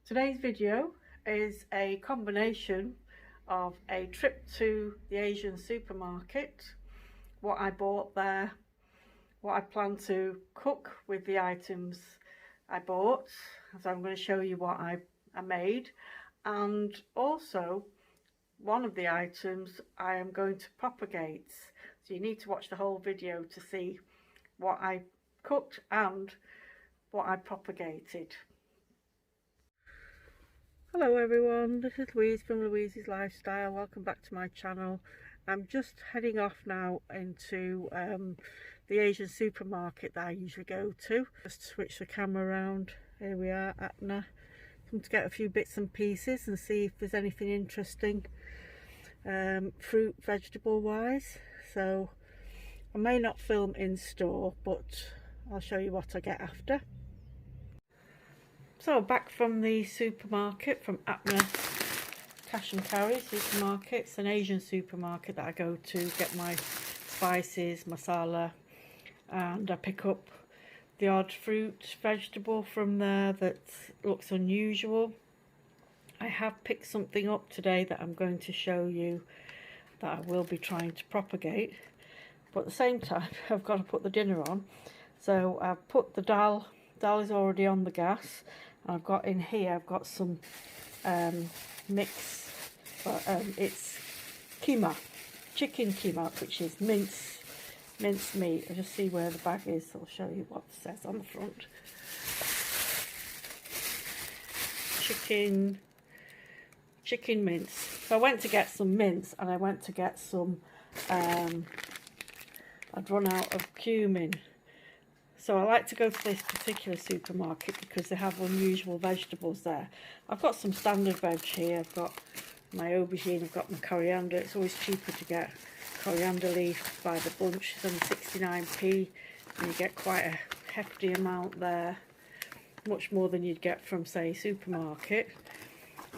Today's video is a combination of a trip to the Asian supermarket, what I bought there, what I plan to cook with the items I bought, so I'm going to show you what I made, and also one of the items I am going to propagate. So you need to watch the whole video to see what I cooked and what I propagated. Hello everyone, this is Louise from Louise's Lifestyle. Welcome back to my channel. I'm just heading off now into the Asian supermarket that I usually go to. Just switch the camera around. Here we are, Atna. Come to get a few bits and pieces and see if there's anything interesting fruit, vegetable wise. So I may not film in store, but I'll show you what I get after. So back from the supermarket, from Atna Cash and Carry supermarket. It's an Asian supermarket that I go to get my spices, masala, and I pick up the odd fruit, vegetable from there that looks unusual. I have picked something up today that I'm going to show you that I will be trying to propagate, but at the same time I've got to put the dinner on. So I've put the dal is already on the gas. I've got in here, I've got some mix, it's keema, chicken keema, which is minced meat. I'll just see where the bag is, so I'll show you what it says on the front. Chicken mince. So I went to get some mince, and I went to get some, I'd run out of cumin. So I like to go to this particular supermarket because they have unusual vegetables there. I've got some standard veg here. I've got my aubergine, I've got my coriander. It's always cheaper to get coriander leaf by the bunch. It's only 69p, and you get quite a hefty amount there. Much more than you'd get from, say, a supermarket.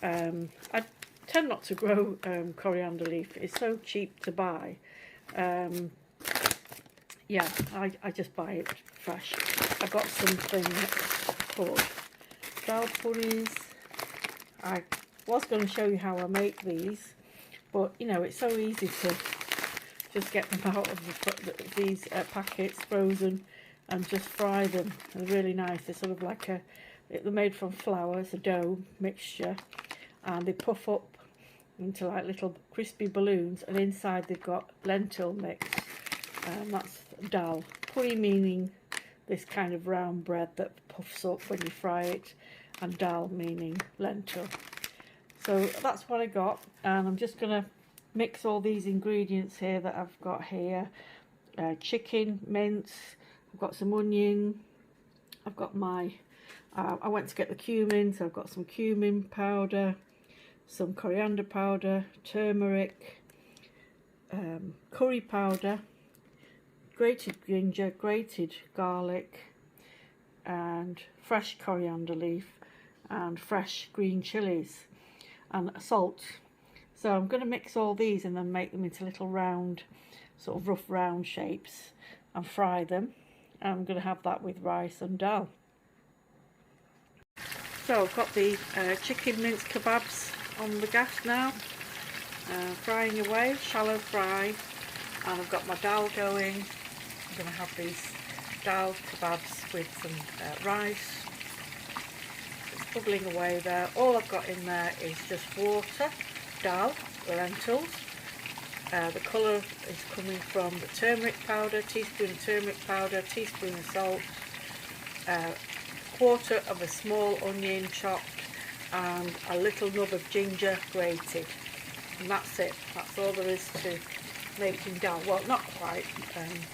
I tend not to grow coriander leaf. It's so cheap to buy. Yeah, I just buy it fresh. I got something called dal puris. I was going to show you how I make these, but you know, it's so easy to just get them out of these packets frozen and just fry them. They're really nice. They're sort of like they're made from flour. It's a dough mixture, and they puff up into like little crispy balloons, and inside they've got lentil mix. That's dal. Puri meaning this kind of round bread that puffs up when you fry it, and dal meaning lentil. So that's what I got, and I'm just going to mix all these ingredients here that I've got here. Chicken, mince, I've got some onion, I've got my, I went to get the cumin, so I've got some cumin powder, some coriander powder, turmeric, curry powder, grated ginger, grated garlic, and fresh coriander leaf, and fresh green chilies, and salt. So I'm going to mix all these and then make them into little round, sort of rough round shapes, and fry them. I'm going to have that with rice and dal. So I've got the chicken mince kebabs on the gas now, frying away, shallow fry, and I've got my dal going. I'm going to have these dal kebabs with some rice. It's bubbling away there. All I've got in there is just water, dal, lentils. The colour is coming from the turmeric powder, teaspoon of turmeric powder, teaspoon of salt, quarter of a small onion chopped, and a little nub of ginger grated. And that's it. That's all there is to making dal. Well, not quite.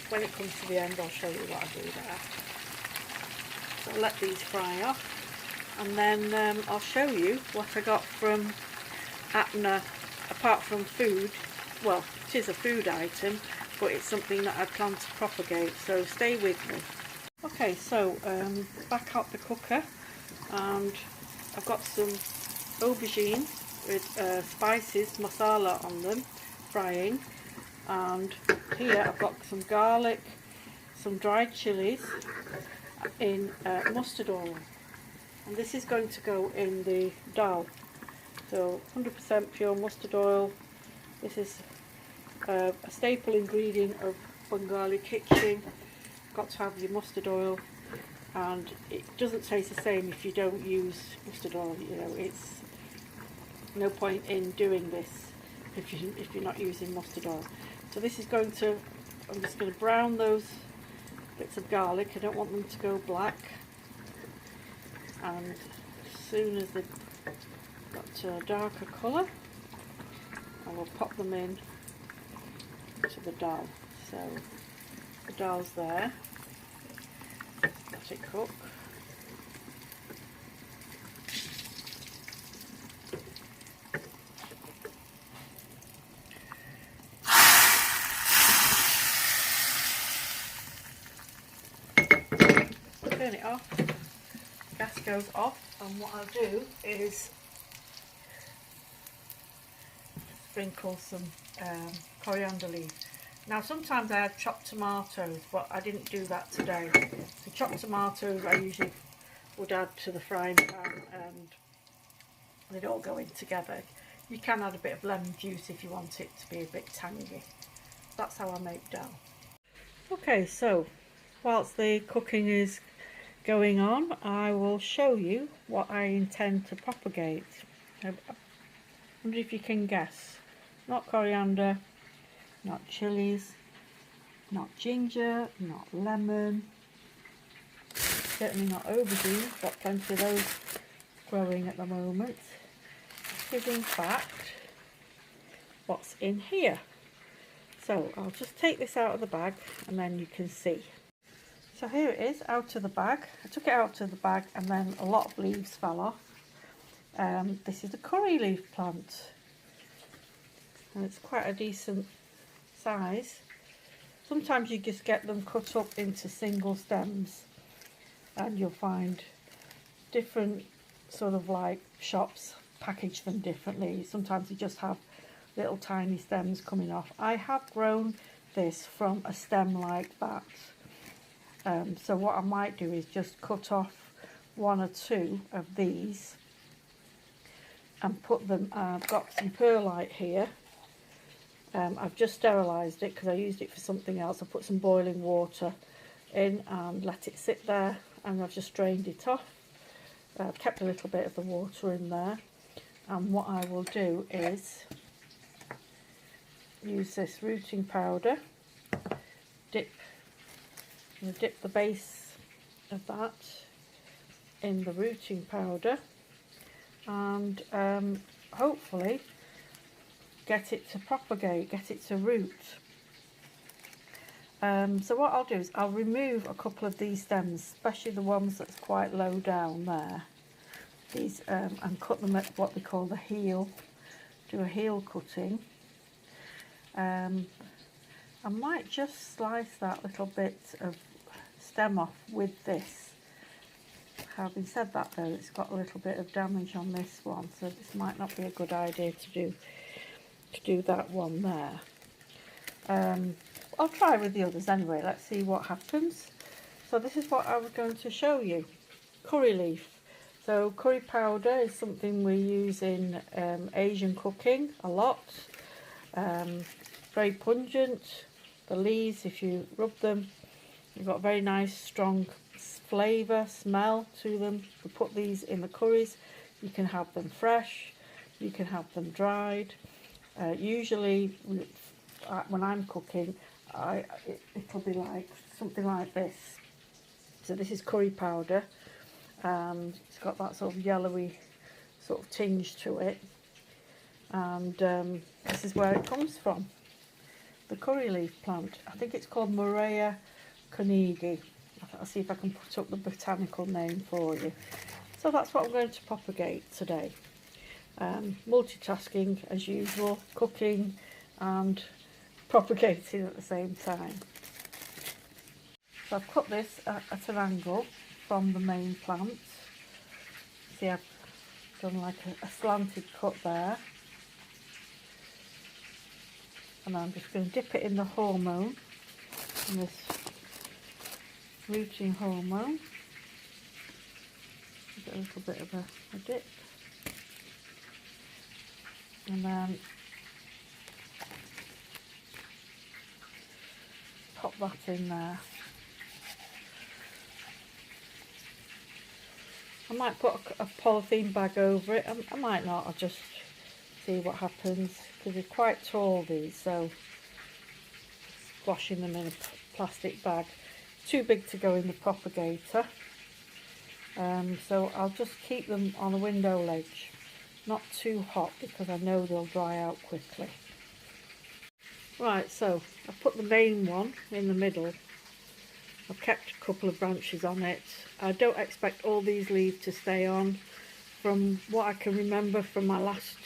When it comes to the end, I'll show you what I do there. So I'll let these fry off, and then I'll show you what I got from Atna, apart from food. Well, it is a food item, but it's something that I plan to propagate, so stay with me. Okay, so back out the cooker, and I've got some aubergine with spices, masala on them, frying. And here I've got some garlic, some dried chilies in mustard oil. And this is going to go in the dal. So 100% pure mustard oil. This is a staple ingredient of Bengali kitchen. Got to have your mustard oil, and it doesn't taste the same if you don't use mustard oil. You know, it's no point in doing this if you're not using mustard oil. So this is going to, I'm just going to brown those bits of garlic. I don't want them to go black. And as soon as they've got a darker colour, I will pop them in to the dal. So the dal's there. Let it cook. Turn it off. Gas goes off, and what I'll do is sprinkle some coriander leaves. Now sometimes I add chopped tomatoes, but I didn't do that today. The chopped tomatoes I usually would add to the frying pan, and they'd all go in together. You can add a bit of lemon juice if you want it to be a bit tangy. That's how I make dal. Okay, so whilst the cooking is going on, I will show you what I intend to propagate. I wonder if you can guess. Not coriander, not chilies, not ginger, not lemon, certainly not aubergine. Got plenty of those growing at the moment. This is in fact what's in here. So I'll just take this out of the bag and then you can see. So here it is out of the bag. I took it out of the bag and then a lot of leaves fell off. This is a curry leaf plant, and it's quite a decent size. Sometimes you just get them cut up into single stems, and you'll find different sort of like shops package them differently. Sometimes you just have little tiny stems coming off. I have grown this from a stem like that. So what I might do is just cut off one or two of these and put them, I've got some perlite here. I've just sterilised it because I used it for something else. I put some boiling water in and let it sit there, and I've just drained it off. I've kept a little bit of the water in there, and what I will do is use this rooting powder, dip the base of that in the rooting powder, and hopefully get it to propagate, get it to root. So what I'll do is I'll remove a couple of these stems, especially the ones that's quite low down there, these, and cut them at what we call the heel. Do a heel cutting. I might just slice that little bit of stem off with this. Having said that though, it's got a little bit of damage on this one, so this might not be a good idea to do that one there. I'll try with the others anyway. Let's see what happens. So this is what I was going to show you. Curry leaf. So curry powder is something we use in Asian cooking a lot. Very pungent. The leaves, if you rub them, you've got a very nice strong flavour, smell to them. You put these in the curries. You can have them fresh, you can have them dried. Usually when I'm cooking, it'll be like something like this. So this is curry powder, and it's got that sort of yellowy sort of tinge to it, and this is where it comes from, the curry leaf plant. I think it's called Morea Carnegie. I'll see if I can put up the botanical name for you. So that's what I'm going to propagate today. Multitasking as usual, cooking and propagating at the same time. So I've cut this at an angle from the main plant. See, I've done like a slanted cut there, and I'm just going to dip it in the hormone, in this rooting hormone. give it a little bit of a dip, and then pop that in there. I might put a polythene bag over it. I might not. I'll just see what happens, because they're quite tall, these, so squashing them in a plastic bag. Too big to go in the propagator. So I'll just keep them on a window ledge, not too hot, because I know they'll dry out quickly. Right, so I've put the main one in the middle. I've kept a couple of branches on it. I don't expect all these leaves to stay on. From what I can remember from my last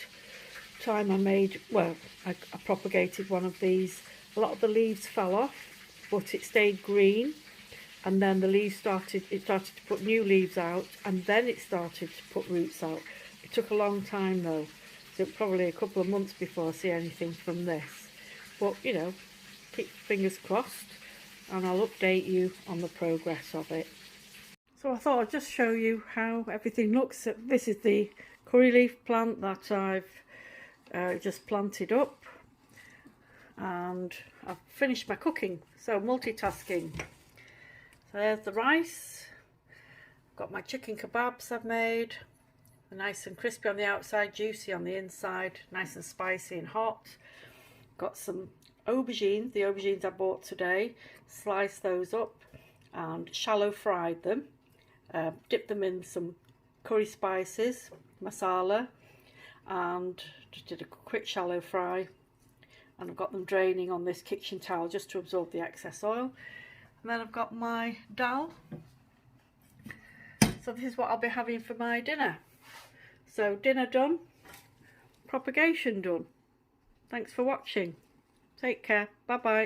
time I propagated one of these, a lot of the leaves fell off, but it stayed green, and then the leaves started to put new leaves out, and then it started to put roots out. It took a long time though, so probably a couple of months before I see anything from this. But you know, keep fingers crossed, and I'll update you on the progress of it. So I thought I'd just show you how everything looks. This is the curry leaf plant that I've just planted up, and I've finished my cooking, so multitasking. So there's the rice, got my chicken kebabs I've made. They're nice and crispy on the outside, juicy on the inside, nice and spicy and hot. Got some aubergines, the aubergines I bought today, sliced those up and shallow fried them, dipped them in some curry spices, masala, and just did a quick shallow fry, and I've got them draining on this kitchen towel just to absorb the excess oil. And then I've got my dal, so this is what I'll be having for my dinner. So dinner done, propagation done. Thanks for watching. Take care. Bye bye.